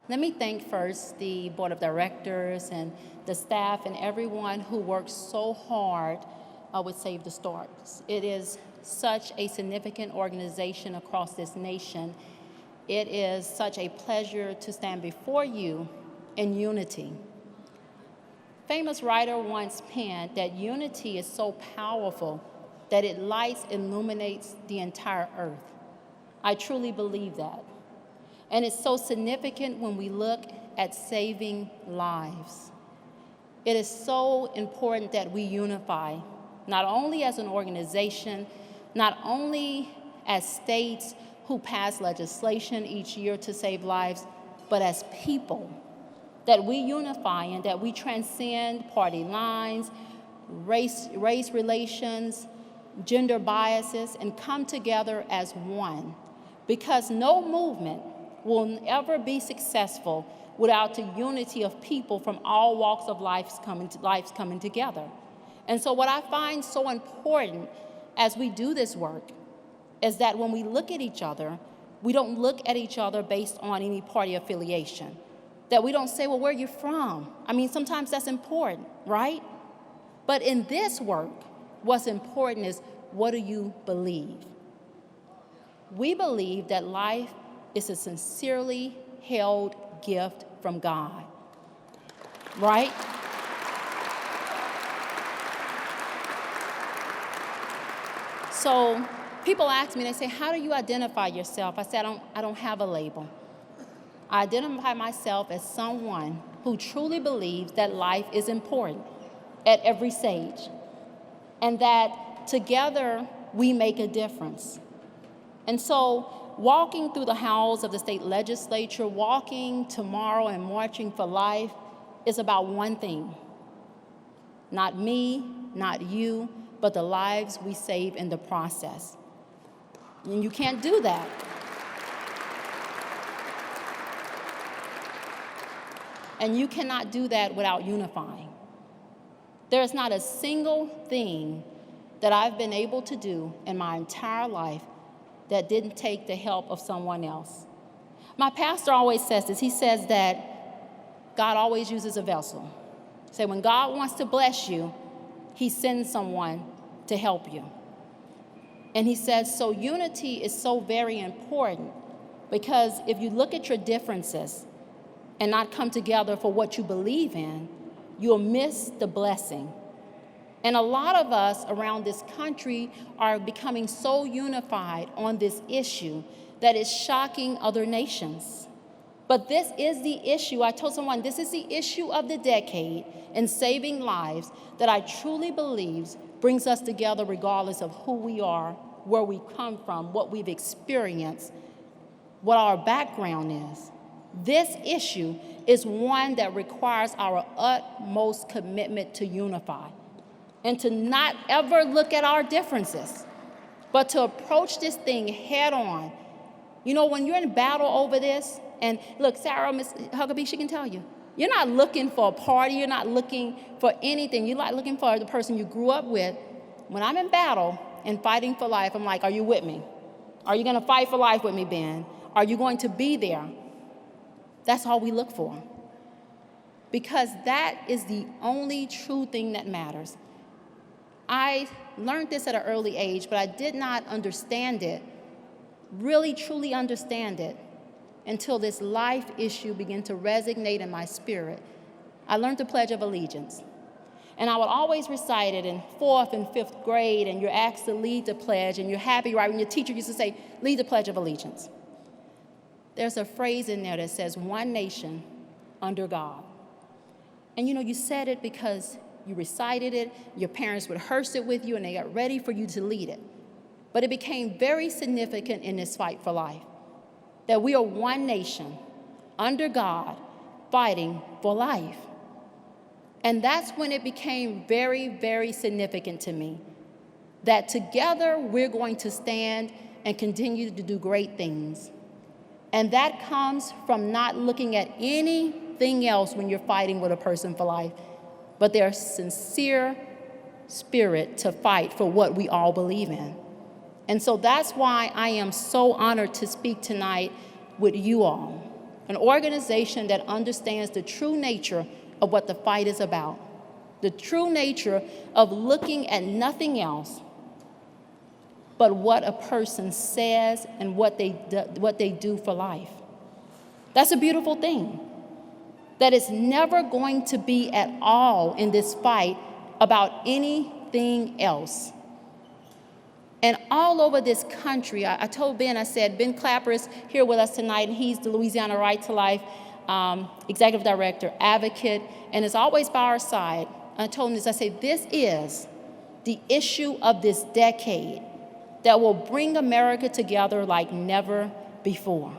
Let me thank first the board of directors and the staff and everyone who works so hard with Save the Storks. It is such a significant organization across this nation. It is such a pleasure to stand before you in unity. Famous writer once penned that unity is so powerful that it lights, illuminates the entire earth. I truly believe that. And it's so significant when we look at saving lives. It is so important that we unify, not only as an organization, not only as states who pass legislation each year to save lives, but as people, that we unify and that we transcend party lines, race relations, gender biases, and come together as one. Because no movement will ever be successful without the unity of people from all walks of life coming together. And so what I find so important as we do this work is that when we look at each other, we don't look at each other based on any party affiliation. That we don't say, well, where are you from? I mean, sometimes that's important, right? But in this work, what's important is, what do you believe? We believe that life is a sincerely held gift from God, right? So people ask me, they say, how do you identify yourself? I say, I don't have a label. I identify myself as someone who truly believes that life is important at every stage, and that together we make a difference. And so walking through the halls of the state legislature, walking tomorrow and marching for life is about one thing. Not me, not you, but the lives we save in the process. And you can't do that. And you cannot do that without unifying. There's not a single thing that I've been able to do in my entire life that didn't take the help of someone else. My pastor always says this. He says that God always uses a vessel. So when God wants to bless you, he sends someone to help you. And he says, so unity is so very important, because if you look at your differences and not come together for what you believe in, you'll miss the blessing. And a lot of us around this country are becoming so unified on this issue that it's shocking other nations. But this is the issue. I told someone, this is the issue of the decade in saving lives that I truly believe brings us together regardless of who we are, where we come from, what we've experienced, what our background is. This issue is one that requires our utmost commitment to unify and to not ever look at our differences, but to approach this thing head on. You know, when you're in battle over this, and look, Sarah, Miss Huckabee, she can tell you, you're not looking for a party, you're not looking for anything, you're not looking for the person you grew up with. When I'm in battle and fighting for life, I'm like, are you with me? Are you gonna fight for life with me, Ben? Are you going to be there? That's all we look for. Because that is the only true thing that matters. I learned this at an early age, but I did not understand it, really truly understand it, until this life issue began to resonate in my spirit. I learned the Pledge of Allegiance. And I would always recite it in 4th and 5th grade, and you're asked to lead the pledge, and you're happy, right? When your teacher used to say, lead the Pledge of Allegiance. There's a phrase in there that says, one nation under God. And you know, you said it because you recited it, your parents rehearsed it with you, and they got ready for you to lead it. But it became very significant in this fight for life, that we are one nation under God fighting for life. And that's when it became very, very significant to me, that together we're going to stand and continue to do great things. And that comes from not looking at anything else when you're fighting with a person for life, but their sincere spirit to fight for what we all believe in. And so that's why I am so honored to speak tonight with you all. an organization that understands the true nature of what the fight is about, the true nature of looking at nothing else but what a person says and what they do for life. That's a beautiful thing. That it's never going to be at all in this fight about anything else. And all over this country, I told Ben, I said, Ben Clapper is here with us tonight, and he's the Louisiana Right to Life Executive Director, advocate, and is always by our side. I told him this, I said, this is the issue of this decade that will bring America together like never before.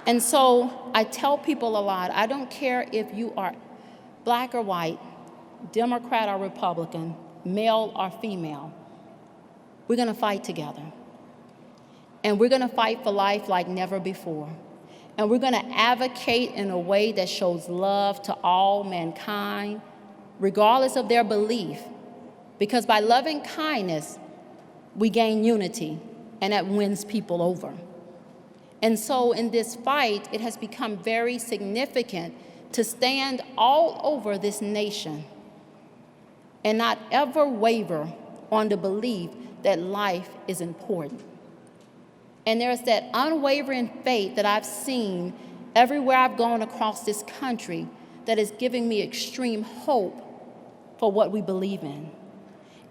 And so I tell people a lot, I don't care if you are black or white, Democrat or Republican, male or female, we're gonna fight together. And we're gonna fight for life like never before. And we're gonna advocate in a way that shows love to all mankind, regardless of their belief. Because by loving kindness, we gain unity, and that wins people over. And so in this fight, it has become very significant to stand all over this nation and not ever waver on the belief that life is important. And there's that unwavering faith that I've seen everywhere I've gone across this country that is giving me extreme hope for what we believe in.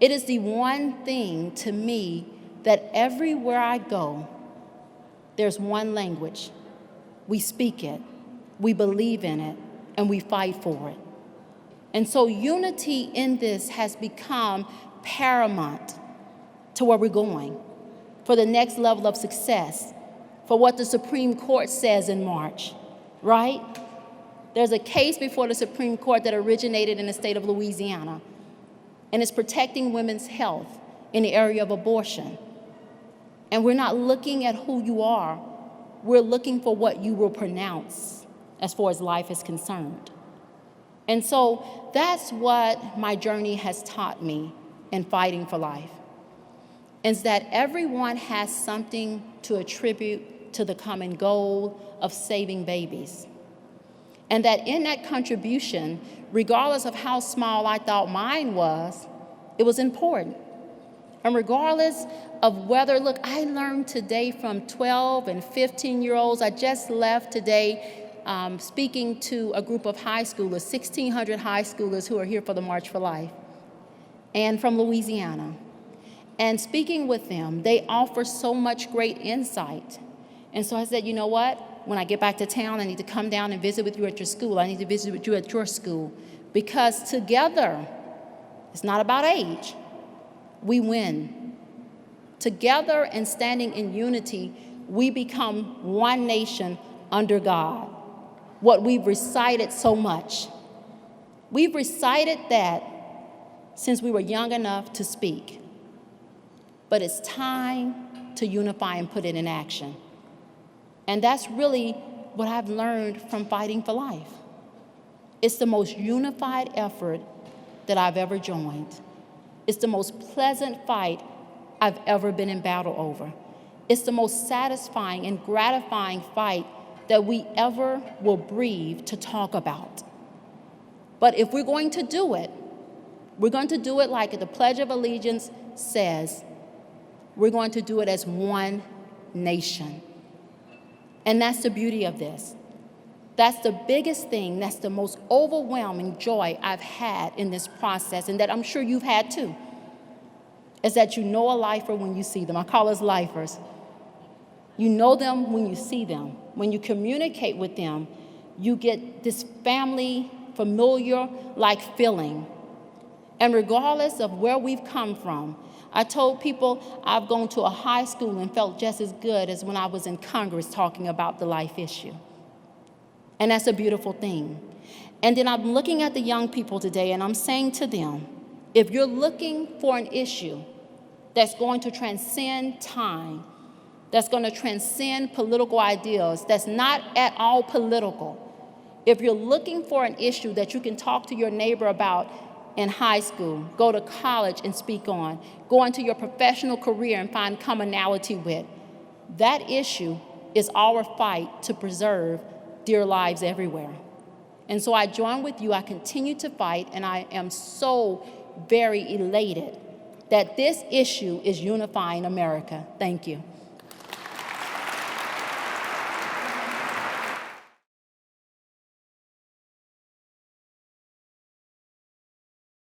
It is the one thing to me that everywhere I go, there's one language. We speak it, we believe in it, and we fight for it. And so unity in this has become paramount to where we're going, for the next level of success, for what the Supreme Court says in March, right? There's a case before the Supreme Court that originated in the state of Louisiana, and it's protecting women's health in the area of abortion. And we're not looking at who you are, we're looking for what you will pronounce as far as life is concerned. And so that's what my journey has taught me in fighting for life, is that everyone has something to attribute to the common goal of saving babies. And that in that contribution, regardless of how small I thought mine was, it was important. And regardless of whether, look, I learned today from 12 and 15-year-olds. I just left today speaking to a group of high schoolers, 1,600 high schoolers who are here for the March for Life, and from Louisiana. And speaking with them, they offer so much great insight. And so I said, you know what? When I get back to town, I need to come down and visit with you at your school. I need to visit with you at your school. Because together, it's not about age. We win. Together and standing in unity, we become one nation under God. What we've recited so much. We've recited that since we were young enough to speak. But it's time to unify and put it in action. And that's really what I've learned from fighting for life. It's the most unified effort that I've ever joined. It's the most pleasant fight I've ever been in battle over. It's the most satisfying and gratifying fight that we ever will breathe to talk about. But if we're going to do it, we're going to do it like the Pledge of Allegiance says. We're going to do it as one nation. And that's the beauty of this. That's the biggest thing, that's the most overwhelming joy I've had in this process, and that I'm sure you've had too, is that you know a lifer when you see them. I call us lifers. You know them when you see them. When you communicate with them, you get this family, familiar-like feeling. And regardless of where we've come from, I told people I've gone to a high school and felt just as good as when I was in Congress talking about the life issue. And that's a beautiful thing. And then I'm looking at the young people today and I'm saying to them, if you're looking for an issue that's going to transcend time, that's going to transcend political ideals, that's not at all political, if you're looking for an issue that you can talk to your neighbor about in high school, go to college and speak on, go into your professional career and find commonality with. That issue is our fight to preserve dear lives everywhere. And so I join with you, I continue to fight, and I am so very elated that this issue is unifying America. Thank you.